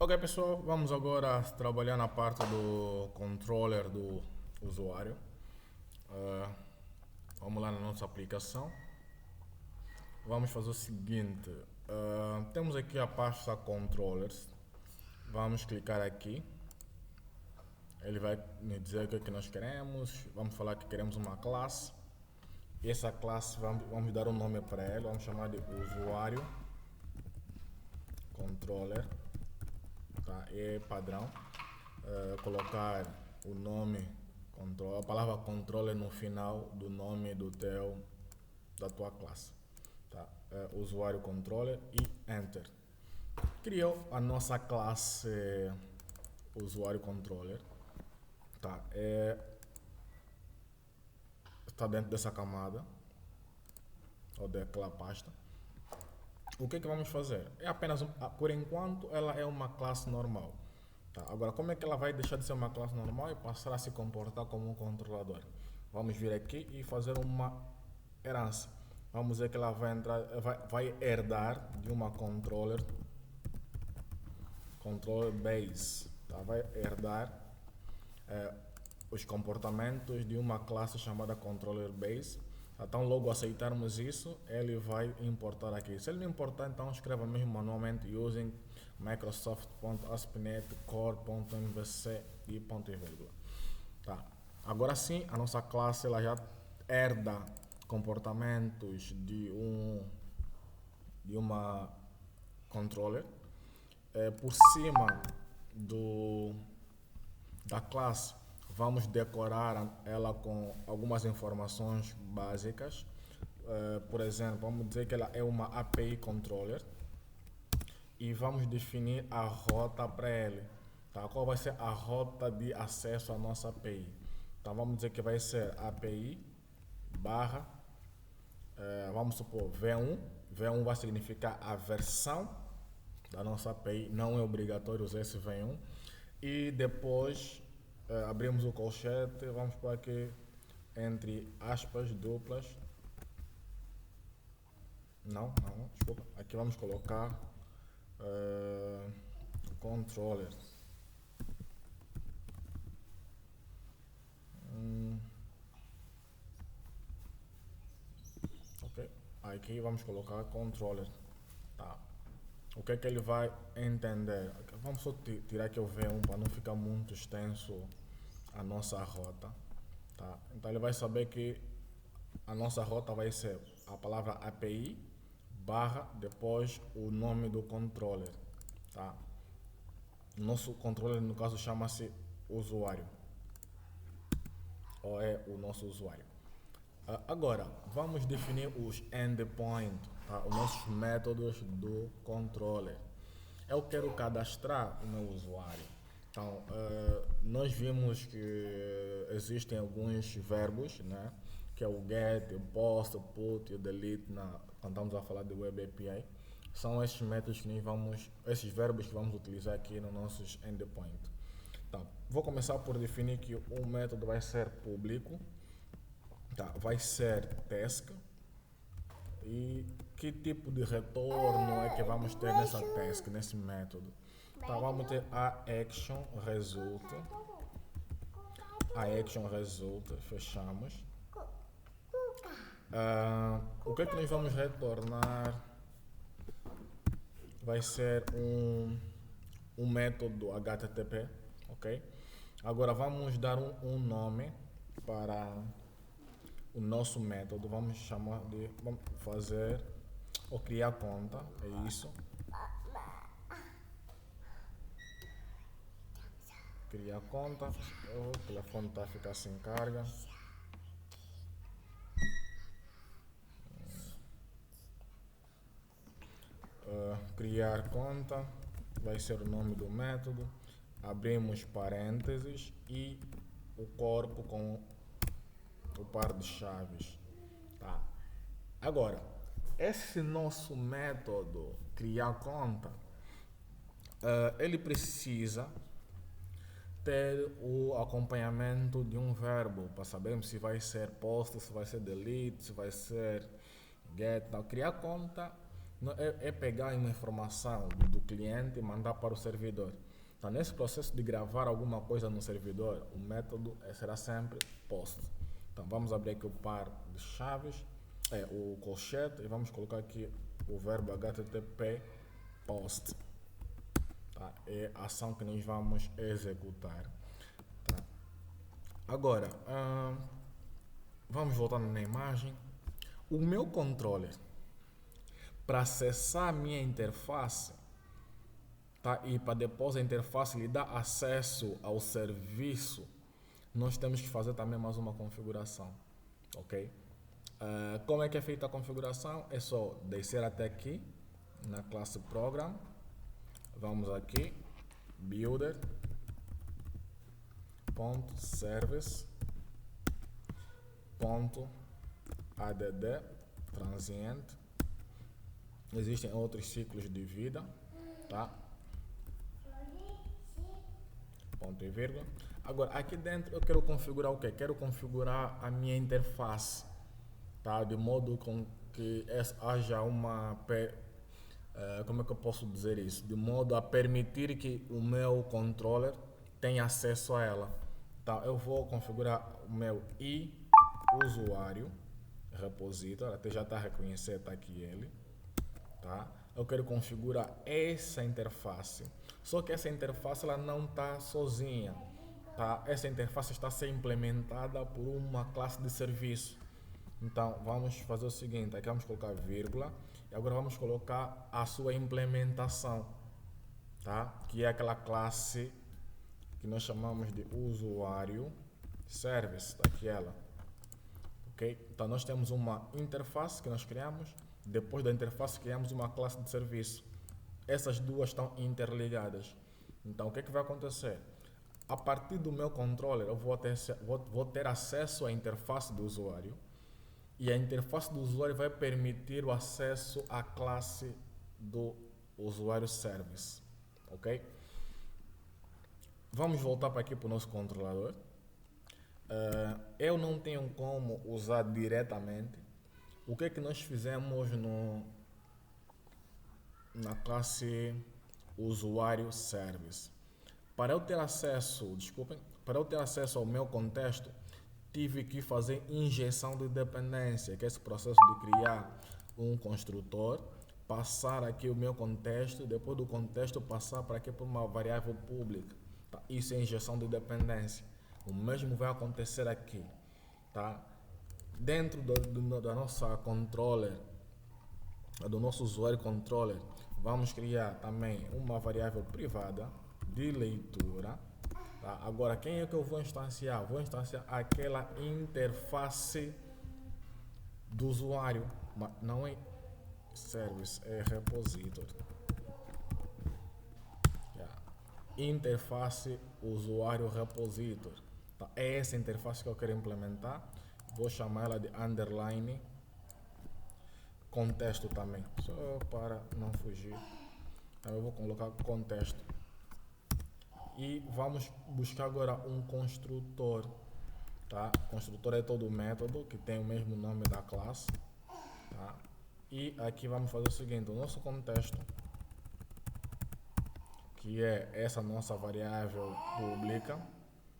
Ok, pessoal, vamos agora trabalhar na parte do controller do usuário. Ah, Vamos lá na nossa aplicação. Vamos fazer o seguinte: temos aqui a pasta controllers. Vamos clicar aqui. Ele vai me dizer o que é que nós queremos. Vamos falar que queremos uma classe. Essa classe vamos dar um nome para ela. Vamos chamar de usuário controller. Tá? É padrão. Colocar o nome, a palavra controller no final do nome da tua classe. Tá? Usuário controller e enter. Criou a nossa classe usuário controller. Tá? Está dentro dessa camada ou daquela pasta. O que vamos fazer? É apenas, por enquanto, ela é uma classe normal. Tá? Agora, como é que ela vai deixar de ser uma classe normal e passar a se comportar como um controlador? Vamos vir aqui e fazer uma herança. Vamos dizer que ela vai herdar de uma controller base. Tá? Vai herdar os comportamentos de uma classe chamada controller base. Então, logo aceitarmos isso, ele vai importar aqui. Se ele não importar, então escreva mesmo manualmente using microsoft.aspnet core.mvc e ponto e vírgula. Tá. Agora sim, a nossa classe ela já herda comportamentos de uma controller. Por cima da classe, vamos decorar ela com algumas informações básicas. Por exemplo, vamos dizer que ela é uma API controller e vamos definir a rota para ele. Tá? Qual vai ser a rota de acesso à nossa API? Então vamos dizer que vai ser API barra, vamos supor V1. V1 vai significar a versão da nossa API, não é obrigatório usar esse V1. E depois abrimos o colchete, vamos por aqui entre aspas duplas. Não, desculpa. Aqui vamos colocar controller. Ok. Aqui vamos colocar controller. Tá. O que é que ele vai entender? Vamos só tirar aqui o V1 para não ficar muito extenso a nossa rota. Tá? Então ele vai saber que a nossa rota vai ser a palavra API barra depois o nome do controller. Tá? Nosso controller no caso chama-se usuário, ou é o nosso usuário. Agora vamos definir os endpoints, tá? Os nossos métodos do controller. Eu quero cadastrar o meu usuário. Então, nós vimos que existem alguns verbos, né? Que é o get, o post, o put e o delete quando estamos a falar de Web API. São esses métodos esses verbos que vamos utilizar aqui nos nossos endpoints. Então, vou começar por definir que o método vai ser público, tá? Vai ser task. E que tipo de retorno é que vamos ter nessa task, nesse método? Então vamos ter a action result, fechamos. O que é que nós vamos retornar? Vai ser um método HTTP, ok? Agora vamos dar um nome para o nosso método. Vamos fazer ou criar conta, é isso. Criar conta. O telefone está a ficar sem carga. Criar conta vai ser o nome do método. Abrimos parênteses e o corpo com o par de chaves. Tá. Agora, esse nosso método criar conta, ele precisa ter o acompanhamento de um verbo para sabermos se vai ser post, se vai ser delete, se vai ser get. Então, criar conta É pegar uma informação do cliente e mandar para o servidor. Então, nesse processo de gravar alguma coisa no servidor, o método será sempre POST. Então, vamos abrir aqui o par de chaves, o colchete, e vamos colocar aqui o verbo HTTP POST. Tá? É a ação que nós vamos executar. Tá? Agora, vamos voltar na imagem. O meu controller, para acessar a minha interface, tá? E para depois a interface lhe dar acesso ao serviço, nós temos que fazer também mais uma configuração, ok? Como é que é feita a configuração? É só descer até aqui na classe Program, vamos aqui, Builder, .service, .add, transient. Existem outros ciclos de vida, tá? Ponto e vírgula. Agora, aqui dentro eu quero configurar o quê? Quero configurar a minha interface, tá? De modo com que haja uma... como é que eu posso dizer isso? De modo a permitir que o meu controller tenha acesso a ela. Então, eu vou configurar o meu usuário repositório, até já está a reconhecer, está aqui ele. Tá? Eu quero configurar essa interface, só que essa interface ela não está sozinha, tá? Essa interface está a ser implementada por uma classe de serviço. Então vamos fazer o seguinte, aqui vamos colocar vírgula e agora vamos colocar a sua implementação, tá? Que é aquela classe que nós chamamos de usuário service, tá aqui ela. Ok? Então nós temos uma interface que nós criamos. Depois da interface criamos uma classe de serviço. Essas duas estão interligadas. Então o que vai acontecer? A partir do meu controller eu vou ter acesso à interface do usuário. E a interface do usuário vai permitir o acesso à classe do usuário service. Ok? Vamos voltar para aqui para o nosso controlador. Eu não tenho como usar diretamente. O que é que nós fizemos na classe usuário service? Para eu ter acesso, para eu ter acesso ao meu contexto, tive que fazer injeção de dependência, que é esse processo de criar um construtor, passar aqui o meu contexto, depois do contexto passar para aqui para uma variável pública. Tá? Isso é injeção de dependência. O mesmo vai acontecer aqui, tá? Dentro da nossa controller, do nosso usuário controller, vamos criar também uma variável privada de leitura. Tá? Agora, quem é que eu vou instanciar? Vou instanciar aquela interface do usuário, mas não é service, é repository. Interface usuário repository. Tá? É essa interface que eu quero implementar. Vou chamar ela de underline contexto também, só para não fugir. Então eu vou colocar contexto. E vamos buscar agora um construtor. Tá? Construtor é todo o método que tem o mesmo nome da classe. Tá? E aqui vamos fazer o seguinte, o nosso contexto, que é essa nossa variável pública,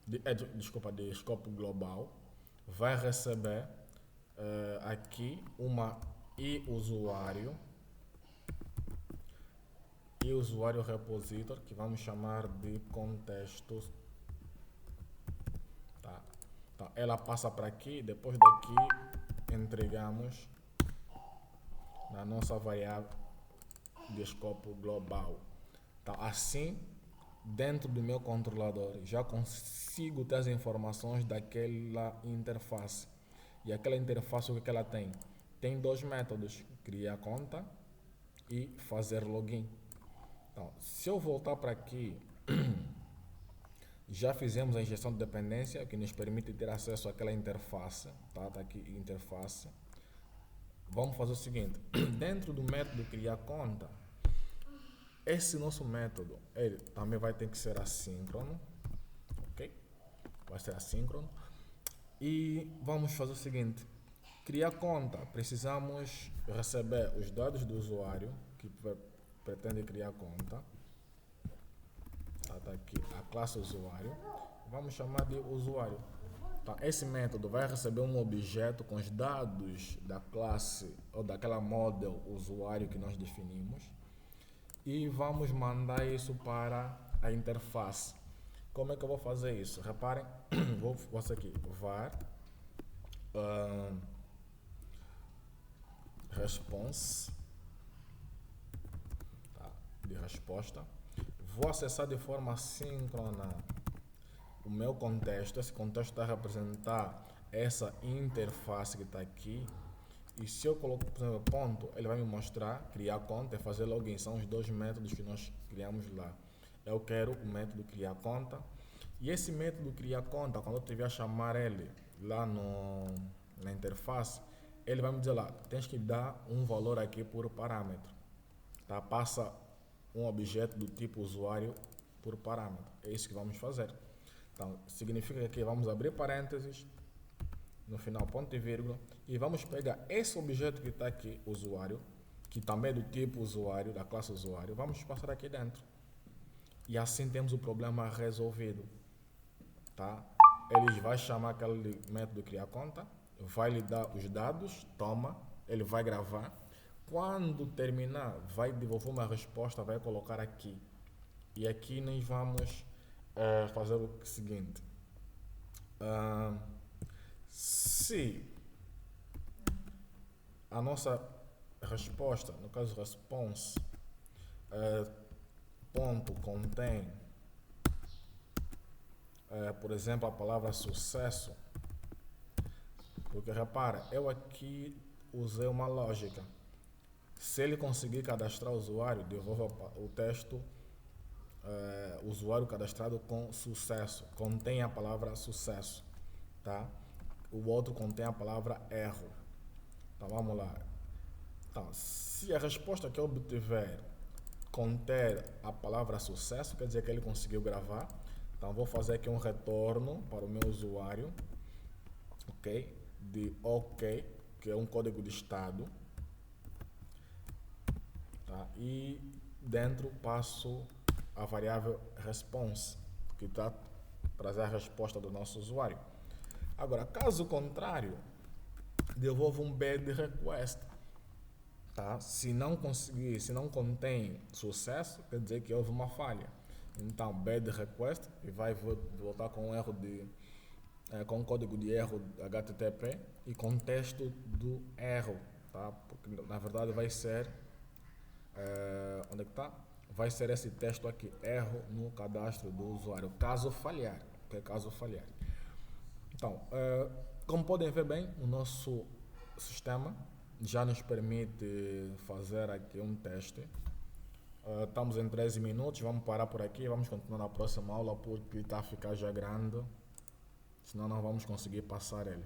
de escopo global, vai receber aqui uma usuário repository, que vamos chamar de contexto. Tá? Então, ela passa para aqui, depois daqui entregamos na nossa variável de escopo global. Então, assim, dentro do meu controlador, já consigo ter as informações daquela interface. E aquela interface, o que ela tem? Tem dois métodos, criar conta e fazer login. Então, se eu voltar para aqui, já fizemos a injeção de dependência, que nos permite ter acesso àquela interface. Tá aqui, interface. Vamos fazer o seguinte, dentro do método criar conta, esse nosso método, ele também vai ter que ser assíncrono, ok? Vai ser assíncrono. E vamos fazer o seguinte, Criar conta, precisamos receber os dados do usuário que pretende criar conta. Tá aqui a classe usuário. Vamos chamar de usuário. Tá, esse método vai receber um objeto com os dados da classe ou daquela model usuário que nós definimos e vamos mandar isso para a interface. Como é que eu vou fazer isso? Reparem, vou fazer aqui var response, tá, de resposta. Vou acessar de forma síncrona o meu contexto. Esse contexto está a representar essa interface que está aqui. E se eu coloco, por exemplo, ponto, ele vai me mostrar criar conta e fazer login. São os dois métodos que nós criamos lá. Eu quero o método criar conta. E esse método criar conta, quando eu tiver a chamar ele lá na interface, ele vai me dizer lá, tens que dar um valor aqui por parâmetro. Tá? Passa um objeto do tipo usuário por parâmetro. É isso que vamos fazer. Então, significa que vamos abrir parênteses, no final ponto e vírgula, e vamos pegar esse objeto que está aqui, usuário, que também é do tipo usuário, da classe usuário, vamos passar aqui dentro. E assim temos o problema resolvido. Tá? Ele vai chamar aquele método criar conta, vai lhe dar os dados, toma, ele vai gravar. Quando terminar, vai devolver uma resposta, vai colocar aqui. E aqui nós vamos fazer o seguinte. Se a nossa resposta, no caso response, ponto contém, por exemplo, a palavra sucesso, porque repara, eu aqui usei uma lógica. Se ele conseguir cadastrar o usuário, devolva o texto usuário cadastrado com sucesso. Contém a palavra sucesso. Tá? O outro contém a palavra erro. Então vamos lá. Então, se a resposta que eu obtiver conter a palavra sucesso, quer dizer que ele conseguiu gravar. Então vou fazer aqui um retorno para o meu usuário, ok? De OK, que é um código de estado. Tá? E dentro passo a variável response, que está trazer a resposta do nosso usuário. Agora, caso contrário, devolvo um bad request. Tá? Se não conseguir, se não contém sucesso, quer dizer que houve uma falha. Então, bad request e vai voltar com um erro com um código de erro HTTP e contexto do erro, tá? Porque na verdade vai ser onde é que está? Vai ser esse texto aqui, erro no cadastro do usuário, caso falhar, okay? Caso falhar. Então, como podem ver bem, o nosso sistema já nos permite fazer aqui um teste. Estamos em 13 minutos, vamos parar por aqui, vamos continuar na próxima aula porque está a ficar já grande, senão não vamos conseguir passar ele.